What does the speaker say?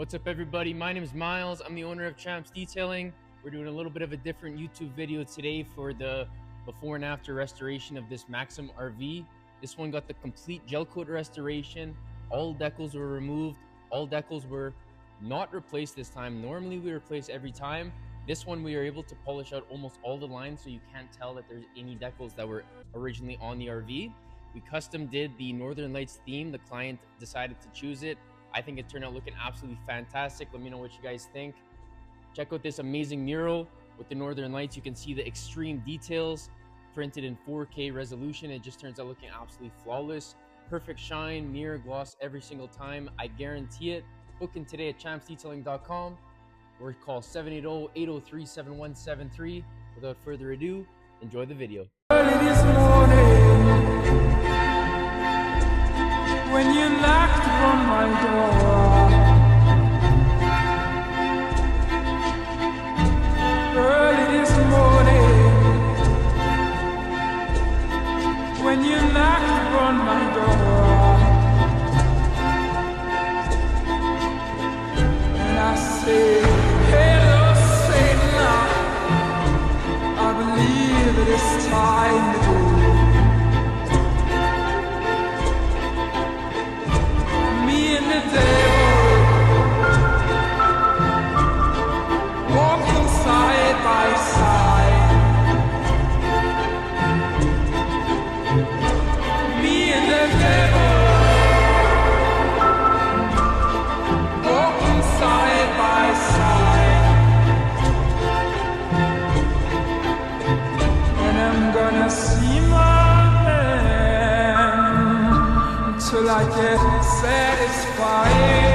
What's up, everybody? My name is Miles. I'm the owner of Champs Detailing. We're doing a little bit of a different YouTube video today for the before and after restoration of this Maxim RV. This one got the complete gel coat restoration. All decals were removed. All decals were not replaced this time. Normally we replace every time. This one we are able to polish out almost all the lines, so you can't tell that there's any decals that were originally on the RV. We custom did the Northern Lights theme. The client decided to choose it. I think it turned out looking absolutely fantastic. Let me know what you guys think. Check out this amazing mural with the Northern Lights. You can see the extreme details printed in 4K resolution. It just turns out looking absolutely flawless. Perfect shine, mirror gloss every single time. I guarantee it. Book in today at champsdetailing.com or call 780-803-7173. Without further ado, enjoy the video. Early this morning, when you knocked on my door, early this morning, when you knocked on my door, and I said, hello, Satan, I believe it is time to go. Me and the devil walking side by side. Me and the devil walking side by side. And I'm gonna see my man till I get satisfied.